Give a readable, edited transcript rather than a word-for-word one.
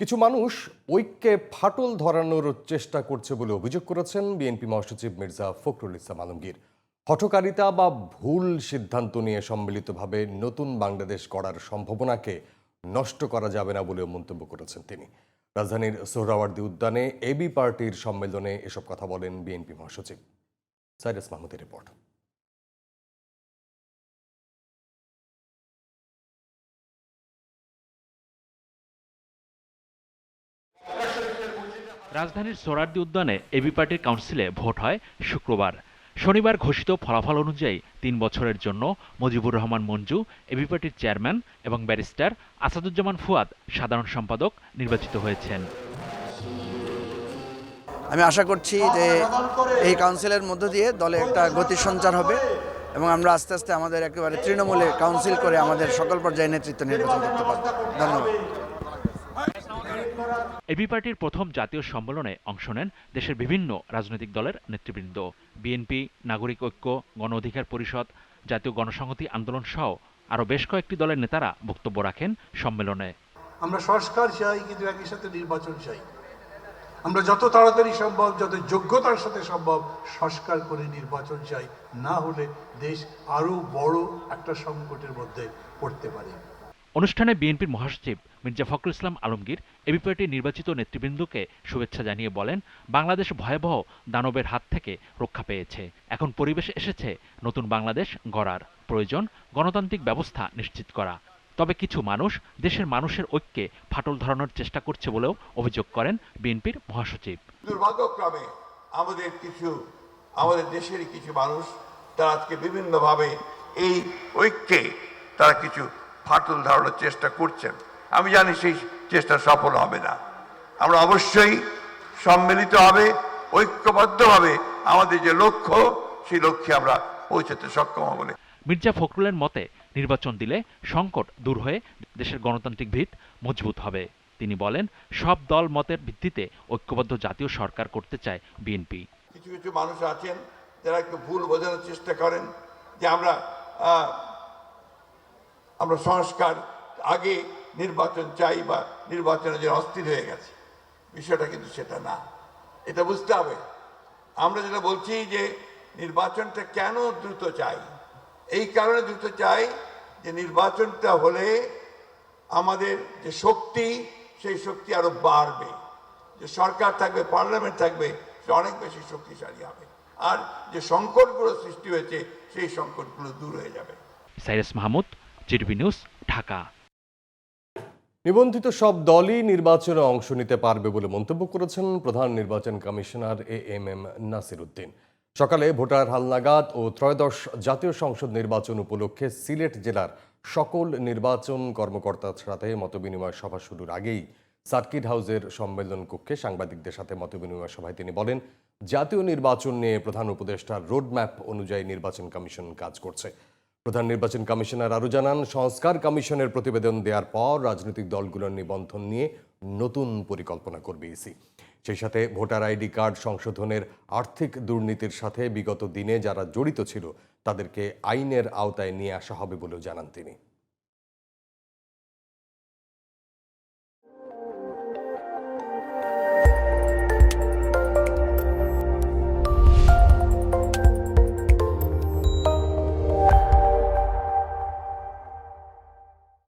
কিছু মানুষ ঐক্যে ফাটল ধরানোর চেষ্টা করছে বলে অভিযোগ করেছেন বিএনপি মহাসচিব মির্জা ফখরুল ইসলাম আলমগীর। হঠকারিতা বা ভুল সিদ্ধান্ত নিয়ে সম্মিলিতভাবে নতুন বাংলাদেশ গড়ার সম্ভাবনাকে নষ্ট করা যাবে না বলেও মন্তব্য করেছেন তিনি। রাজধানীর সোহরাওয়ার্দী উদ্যানে এবি পার্টির সম্মেলনে এসব কথা বলেন বিএনপি মহাসচিব। সাইরাস মাহমুদের রিপোর্ট। রাজধানীর সোহরাওয়ার্দী উদ্যানে এবি পার্টির কাউন্সিলে ভোট হয় শুক্রবার। শনিবার ঘোষিত ফলাফল অনুযায়ী ৩ বছরের জন্য মুজিবুর রহমান মঞ্জু এবি পার্টির চেয়ারম্যান এবং ব্যারিস্টার আসাদুজ্জামান ফুয়াদ সাধারণ সম্পাদক নির্বাচিত হয়েছেন। আমি আশা করছি যে এই কাউন্সিলের মধ্য দিয়ে দলে একটা গতির সঞ্চার হবে এবং আমরা আস্তে আস্তে আমাদের একেবারে তৃণমূলে কাউন্সিল করে আমাদের সকল পর্যায়ে নেতৃত্ব নির্বাচন করতে পারব। ধন্যবাদ। এবি পার্টির প্রথম জাতীয় সম্মেলনে অংশ নেন দেশের বিভিন্ন রাজনৈতিক দলের নেতৃবৃন্দ। বিএনপি, নাগরিক ঐক্য, গণ অধিকার পরিষদ, জাতীয় গণসংহতি আন্দোলন সহ আরও বেশ কয়েকটি দলের নেতারা বক্তব্য রাখেন সম্মেলনে। আমরা সংস্কার চাই, কিন্তু একই সাথে নির্বাচন চাই। আমরা যত তাড়াতাড়ি সম্ভব, যত যোগ্যতার সাথে সম্ভব সংস্কার করে নির্বাচন চাই, না হলে দেশ আরো বড় একটা সংকটের মধ্যে পড়তে পারে। অনুষ্ঠানে বিএনপির মহাসচিব মির্জা ফখরুল ইসলাম আলমগীর এবি পার্টির নির্বাচিত নেতৃবৃন্দকে শুভেচ্ছা জানিয়ে বলেন, বাংলাদেশ ভয়াবহ দানবের হাত থেকে রক্ষা পেয়েছে। এখন পরিবেশ এসেছে নতুন বাংলাদেশ গড়ার। প্রয়োজন গণতান্ত্রিক ব্যবস্থা নিশ্চিত করা। তবে কিছু মানুষ দেশের মানুষের ঐক্যে ফাটল ধরানোর চেষ্টা করছে বলেও অভিযোগ করেন বিএনপির মহাসচিব। দুর্ভাগ্যক্রমে আমাদের দেশের কিছু মানুষ তারা আজকে বিভিন্নভাবে এই ঐক্যে তারা কিছু ফাটল ধরানোর চেষ্টা করছেন। আমি জানি সেই চেষ্টা সফল হবে না। আমরা অবশ্যই সম্মিলিতভাবে ঐক্যবদ্ধভাবে আমাদের যে লক্ষ্য, সেই লক্ষ্যে আমরা পৌঁছাতে সক্ষম হব বলে। মির্জা ফখরুলের মতে, নির্বাচন দিলে সংকট দূর হয়ে দেশের গণতান্ত্রিক ভিত মজবুত হবে। তিনি বলেন, সব দল মতের ভিত্তিতে ঐক্যবদ্ধ জাতীয় সরকার করতে চায় বিএনপি। কিছু কিছু মানুষ আছেন যারা একটু ভুল বোঝানোর চেষ্টা করেন যে আমরা সংস্কার আগে নির্বাচন চাই বা নির্বাচনের জন্য অস্থির হয়ে গেছে। বিষয়টা কিন্তু সেটা না, এটা বুঝতে হবে। আমরা যেটা বলছি যে নির্বাচনটা কেন দ্রুত চাই, এই কারণে দ্রুত চাই যে নির্বাচনটা হলে আমাদের যে শক্তি, সেই শক্তি আরো বাড়বে। যে সরকার থাকবে, পার্লামেন্ট থাকবে, সে অনেক বেশি শক্তিশালী হবে। আর যে সংকটগুলো সৃষ্টি হয়েছে, সেই সংকটগুলো দূর হয়ে যাবে। Cyrus Mahmud, GTV news, Dhaka. নিবন্ধিত সব দলই নির্বাচনে অংশ নিতে পারবে বলে মন্তব্য করেছেন প্রধান নির্বাচন কমিশনার এএমএম নাসির উদ্দিন। সকালে ভোটার হালনাগাদ ও ত্রয়োদশ জাতীয় সংসদ নির্বাচন উপলক্ষে সিলেট জেলার সকল নির্বাচন কর্মকর্তার সাথে মতবিনিময় সভা শুরুর আগেই সার্কিট হাউসের সম্মেলন কক্ষে সাংবাদিকদের সাথে মতবিনিময় সভায় তিনি বলেন, জাতীয় নির্বাচন নিয়ে প্রধান উপদেষ্টার রোডম্যাপ অনুযায়ী নির্বাচন কমিশন কাজ করছে। প্রধান নির্বাচন কমিশনার আরও জানান, সংস্কার কমিশনের প্রতিবেদন দেওয়ার পর রাজনৈতিক দলগুলোর নিবন্ধন নিয়ে নতুন পরিকল্পনা করবে ইসি। সেই সাথে ভোটার আইডি কার্ড সংশোধনের আর্থিক দুর্নীতির সাথে বিগত দিনে যারা জড়িত ছিল তাদেরকে আইনের আওতায় নিয়ে আসা হবে বলেও জানান তিনি।